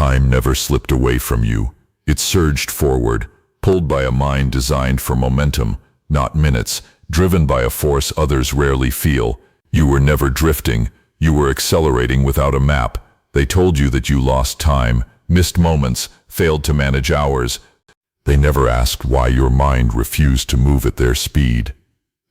Time never slipped away from you. It surged forward, pulled by a mind designed for momentum, not minutes, driven by a force others rarely feel. You were never drifting, you were accelerating without a map. They told you that you lost time, missed moments, failed to manage hours. They never asked why your mind refused to move at their speed.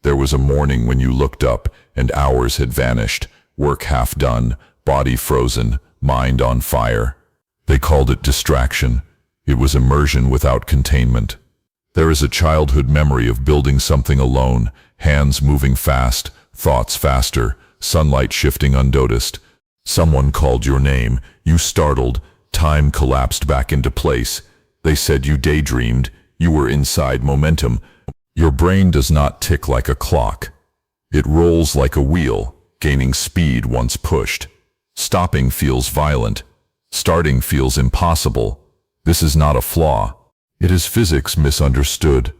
There was a morning when you looked up and hours had vanished, work half done, body frozen, mind on fire. They called it distraction. It was immersion without containment. There is a childhood memory of building something alone, hands moving fast, thoughts faster, sunlight shifting unnoticed. Someone called your name, you startled, time collapsed back into place. They said you daydreamed, you were inside momentum. Your brain does not tick like a clock. It rolls like a wheel, gaining speed once pushed. Stopping feels violent. Starting feels impossible. This is not a flaw. It is physics misunderstood.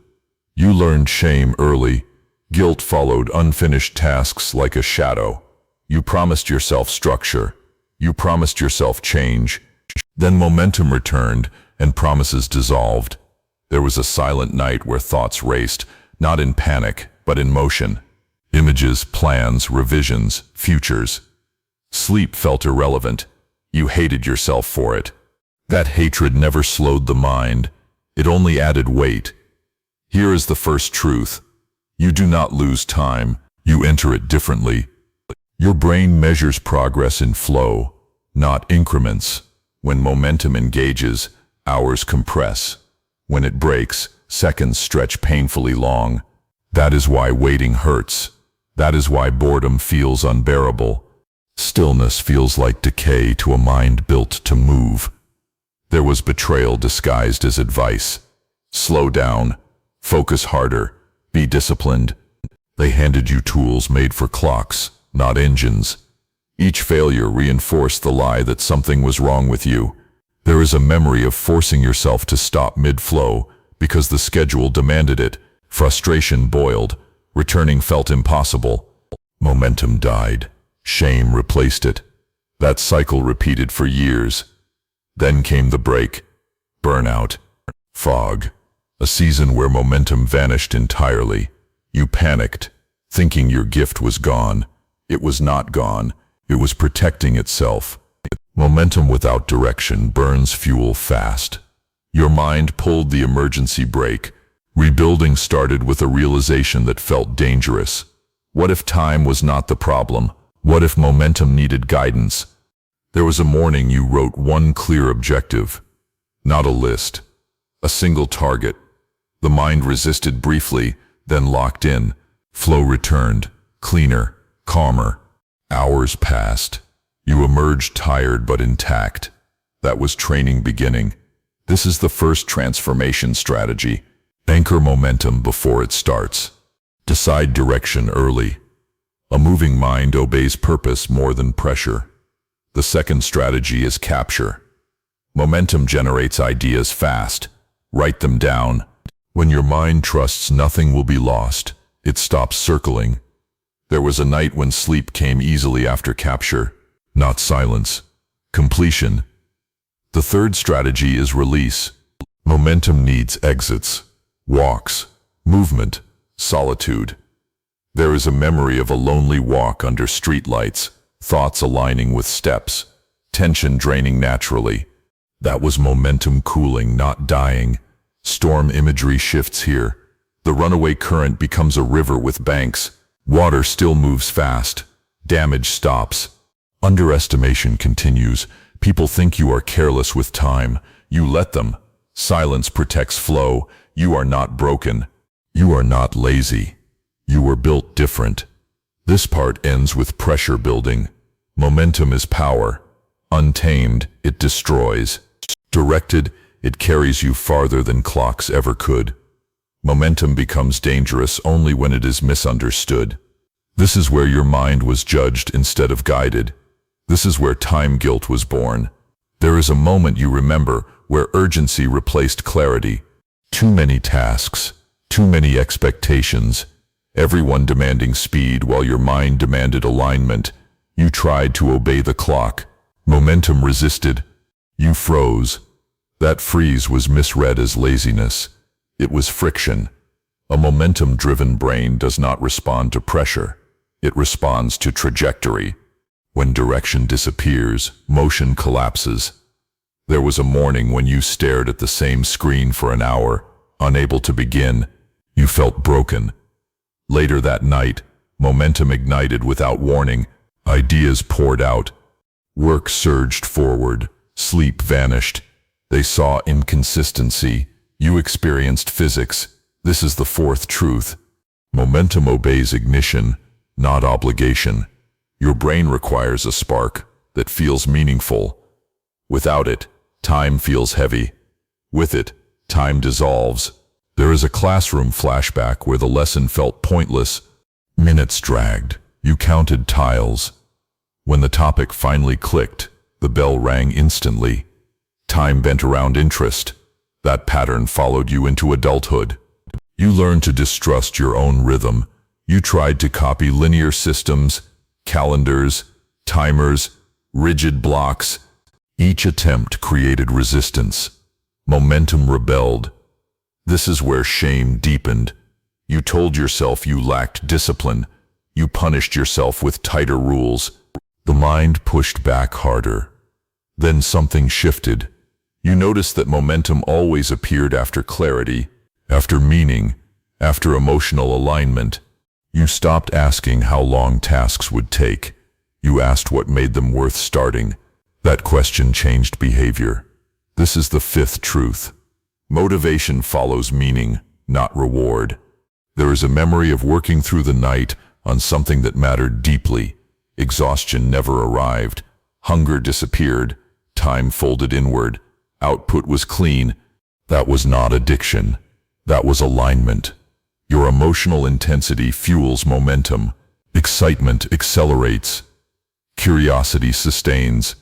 You learned shame early. Guilt followed unfinished tasks like a shadow. You promised yourself structure. You promised yourself change. Then momentum returned and promises dissolved. There was a silent night where thoughts raced, not in panic, but in motion. Images, plans, revisions, futures. Sleep felt irrelevant. You hated yourself for it. That hatred never slowed the mind. It only added weight. Here is the first truth. You do not lose time. You enter it differently. Your brain measures progress in flow, not increments. When momentum engages, hours compress. When it breaks, seconds stretch painfully long. That is why waiting hurts. That is why boredom feels unbearable. Stillness feels like decay to a mind built to move. There was betrayal disguised as advice. Slow down, focus harder, be disciplined. They handed you tools made for clocks, not engines. Each failure reinforced the lie that something was wrong with you. There is a memory of forcing yourself to stop mid-flow because the schedule demanded it. Frustration boiled. Returning felt impossible. Momentum died. Shame replaced it. That cycle repeated for years. Then came the break. Burnout. Fog. A season where momentum vanished entirely. You panicked, thinking your gift was gone. It was not gone. It was protecting itself. Momentum without direction burns fuel fast. Your mind pulled the emergency brake. Rebuilding started with a realization that felt dangerous. What if time was not the problem? What if momentum needed guidance? There was a morning you wrote one clear objective. Not a list. A single target. The mind resisted briefly, then locked in. Flow returned. Cleaner. Calmer. Hours passed. You emerged tired but intact. That was training beginning. This is the first transformation strategy. Anchor momentum before it starts. Decide direction early. A moving mind obeys purpose more than pressure. The second strategy is capture. Momentum generates ideas fast. Write them down. When your mind trusts nothing will be lost, it stops circling. There was a night when sleep came easily after capture, not silence. Completion. The third strategy is release. Momentum needs exits, walks, movement, solitude. There is a memory of a lonely walk under streetlights, thoughts aligning with steps, tension draining naturally. That was momentum cooling, not dying. Storm imagery shifts here. The runaway current becomes a river with banks. Water still moves fast. Damage stops. Underestimation continues. People think you are careless with time. You let them. Silence protects flow. You are not broken. You are not lazy. You were built different. This part ends with pressure building. Momentum is power. Untamed, it destroys. Directed, it carries you farther than clocks ever could. Momentum becomes dangerous only when it is misunderstood. This is where your mind was judged instead of guided. This is where time guilt was born. There is a moment you remember where urgency replaced clarity. Too many tasks, too many expectations, everyone demanding speed while your mind demanded alignment. You tried to obey the clock. Momentum resisted. You froze. That freeze was misread as laziness. It was friction. A momentum-driven brain does not respond to pressure. It responds to trajectory. When direction disappears, motion collapses. There was a morning when you stared at the same screen for an hour, unable to begin. You felt broken. Later that night, momentum ignited without warning. Ideas poured out. Work surged forward. Sleep vanished. They saw inconsistency. You experienced physics. This is the fourth truth. Momentum obeys ignition, not obligation. Your brain requires a spark that feels meaningful. Without it, time feels heavy. With it, time dissolves. There is a classroom flashback where the lesson felt pointless. Minutes dragged. You counted tiles. When the topic finally clicked, the bell rang instantly. Time bent around interest. That pattern followed you into adulthood. You learned to distrust your own rhythm. You tried to copy linear systems, calendars, timers, rigid blocks. Each attempt created resistance. Momentum rebelled. This is where shame deepened. You told yourself you lacked discipline. You punished yourself with tighter rules. The mind pushed back harder. Then something shifted. You noticed that momentum always appeared after clarity, after meaning, after emotional alignment. You stopped asking how long tasks would take. You asked what made them worth starting. That question changed behavior. This is the fifth truth. Motivation follows meaning, not reward. There is a memory of working through the night on something that mattered deeply. Exhaustion never arrived. Hunger disappeared. Time folded inward. Output was clean. That was not addiction. That was alignment. Your emotional intensity fuels momentum. Excitement accelerates. Curiosity sustains.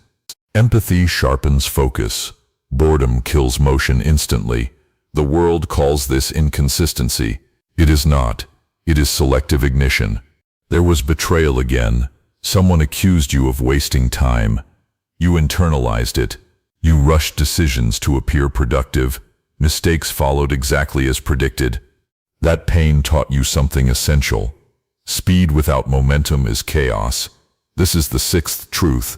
Empathy sharpens focus. Boredom kills motion instantly. The world calls this inconsistency. It is not. It is selective ignition. There was betrayal again. Someone accused you of wasting time. You internalized it. You rushed decisions to appear productive. Mistakes followed exactly as predicted. That pain taught you something essential. Speed without momentum is chaos. This is the sixth truth.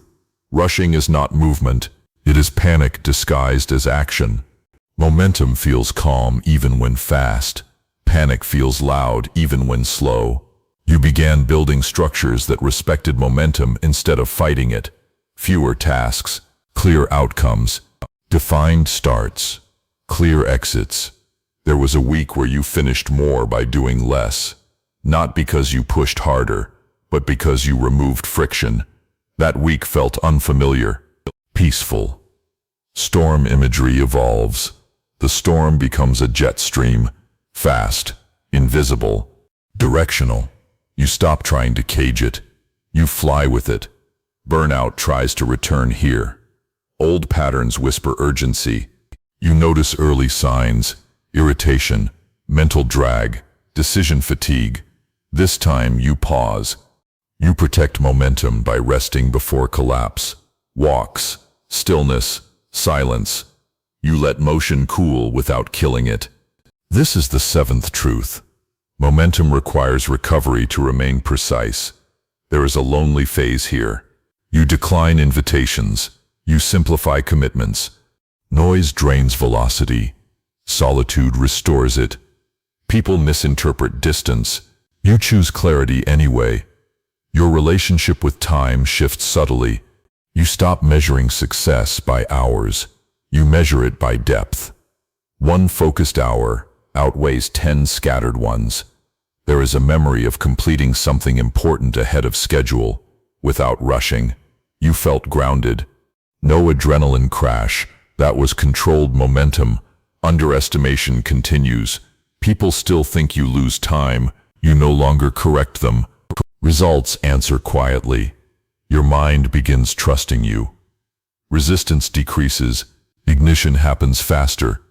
Rushing is not movement. It is panic disguised as action. Momentum feels calm even when fast. Panic feels loud even when slow. You began building structures that respected momentum instead of fighting it. Fewer tasks, clear outcomes, defined starts, clear exits. There was a week where you finished more by doing less. Not because you pushed harder, but because you removed friction. That week felt unfamiliar, peaceful. Storm imagery evolves. The storm becomes a jet stream, fast, invisible, directional. You stop trying to cage it. You fly with it. Burnout tries to return here. Old patterns whisper urgency. You notice early signs, irritation, mental drag, decision fatigue. This time you pause. You protect momentum by resting before collapse. Walks, stillness, silence. You let motion cool without killing it. This is the seventh truth. Momentum requires recovery to remain precise. There is a lonely phase here. You decline invitations. You simplify commitments. Noise drains velocity. Solitude restores it. People misinterpret distance. You choose clarity anyway. Your relationship with time shifts subtly. You stop measuring success by hours. You measure it by depth. One focused hour outweighs 10 scattered ones. There is a memory of completing something important ahead of schedule, without rushing. You felt grounded. No adrenaline crash. That was controlled momentum. Underestimation continues. People still think you lose time. You no longer correct them. Results answer quietly. Your mind begins trusting you. Resistance decreases. Ignition happens faster.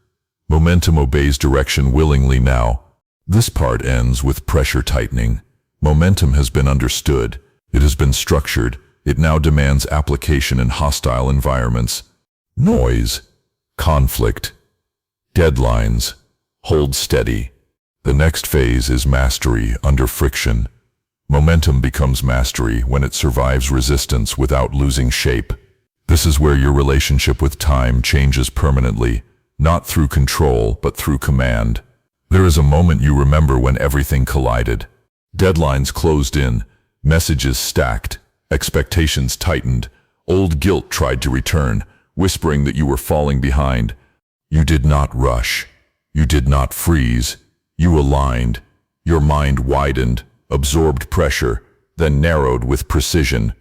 Momentum obeys direction willingly now. This part ends with pressure tightening. Momentum has been understood. It has been structured. It now demands application in hostile environments. noise, conflict, deadlines. Hold steady. The next phase is mastery under friction. Momentum becomes mastery when it survives resistance without losing shape. This is where your relationship with time changes permanently, not through control, but through command. There is a moment you remember when everything collided. Deadlines closed in, messages stacked, expectations tightened. Old guilt tried to return, whispering that you were falling behind. You did not rush. You did not freeze. You aligned. Your mind widened, absorbed pressure, then narrowed with precision.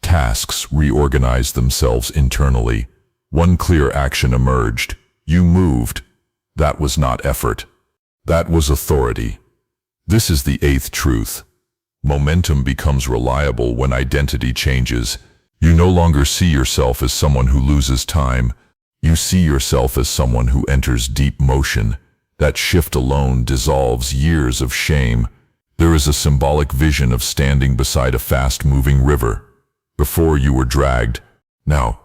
Tasks reorganized themselves internally. One clear action emerged. You moved. That was not effort. That was authority. This is the eighth truth. Momentum becomes reliable when identity changes. You no longer see yourself as someone who loses time. You see yourself as someone who enters deep motion. That shift alone dissolves years of shame. There is a symbolic vision of standing beside a fast-moving river. Before you were dragged. Now,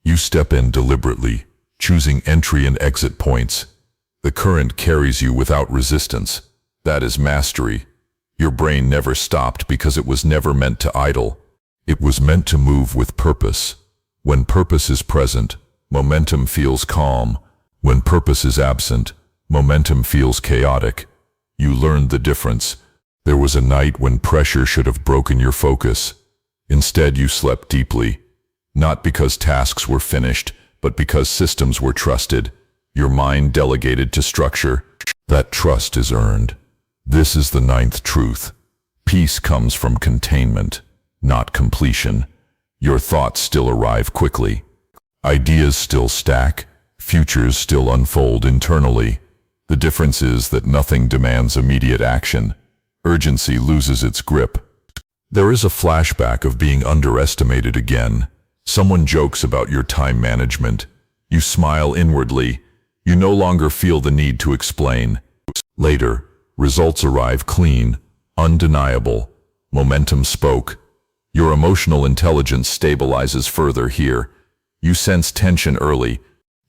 you step in deliberately, choosing entry and exit points. The current carries you without resistance. That is mastery. Your brain never stopped because it was never meant to idle. It was meant to move with purpose. When purpose is present, momentum feels calm. When purpose is absent, momentum feels chaotic. You learned the difference. There was a night when pressure should have broken your focus. Instead, you slept deeply, not because tasks were finished, but because systems were trusted. Your mind delegated to structure. That trust is earned. This is the ninth truth. Peace comes from containment, not completion. Your thoughts still arrive quickly. Ideas still stack. Futures still unfold internally. The difference is that nothing demands immediate action. Urgency loses its grip. There is a flashback of being underestimated again. Someone jokes about your time management. You smile inwardly. You no longer feel the need to explain. Later, results arrive clean, undeniable. Momentum spoke. Your emotional intelligence stabilizes further here. You sense tension early.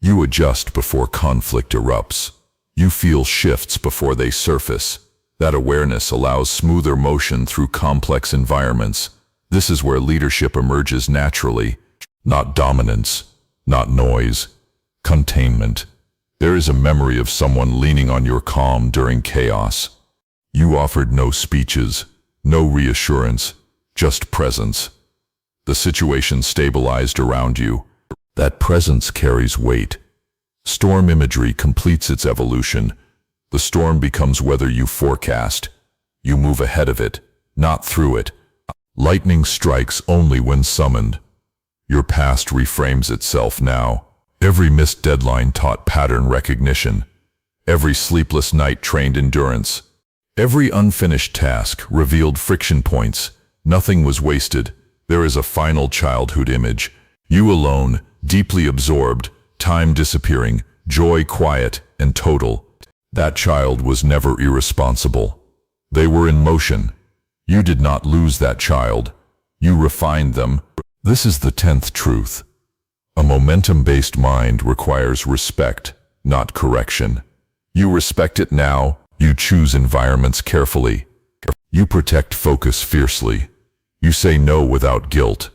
You adjust before conflict erupts. You feel shifts before they surface. That awareness allows smoother motion through complex environments. This is where leadership emerges naturally. Not dominance, not noise, containment. There is a memory of someone leaning on your calm during chaos. You offered no speeches, no reassurance, just presence. The situation stabilized around you. That presence carries weight. Storm imagery completes its evolution. The storm becomes weather you forecast. You move ahead of it, not through it. Lightning strikes only when summoned. Your past reframes itself now. Every missed deadline taught pattern recognition. Every sleepless night trained endurance. Every unfinished task revealed friction points. Nothing was wasted. There is a final childhood image. You alone, deeply absorbed, time disappearing, joy quiet and total. That child was never irresponsible. They were in motion. You did not lose that child. You refined them. This is the 10th truth. A momentum-based mind requires respect, not correction. You respect it now. You choose environments carefully. You protect focus fiercely. You say no without guilt.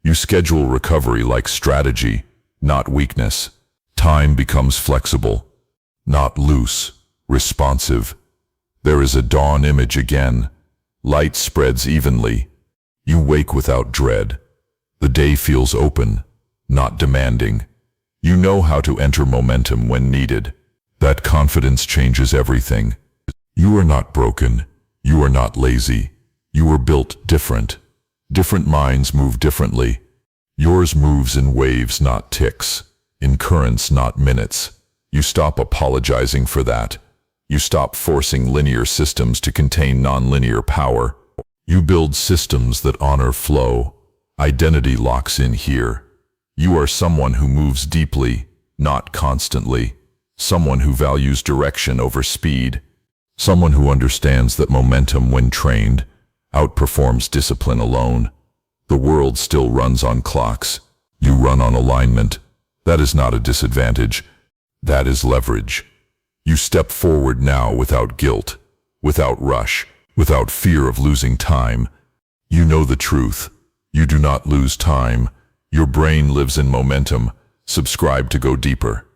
You schedule recovery like strategy, not weakness. Time becomes flexible, not loose, responsive. There is a dawn image again. Light spreads evenly. You wake without dread. The day feels open, not demanding. You know how to enter momentum when needed. That confidence changes everything. You are not broken. You are not lazy. You are built different. Different minds move differently. Yours moves in waves, not ticks. In currents, not minutes. You stop apologizing for that. You stop forcing linear systems to contain nonlinear power. You build systems that honor flow. Identity locks in here. You are someone who moves deeply, not constantly. Someone who values direction over speed. Someone who understands that momentum, when trained, outperforms discipline alone. The world still runs on clocks. You run on alignment. That is not a disadvantage. That is leverage. You step forward now without guilt, without rush, without fear of losing time. You know the truth. You do not lose time. Your brain lives in momentum. Subscribe to go deeper.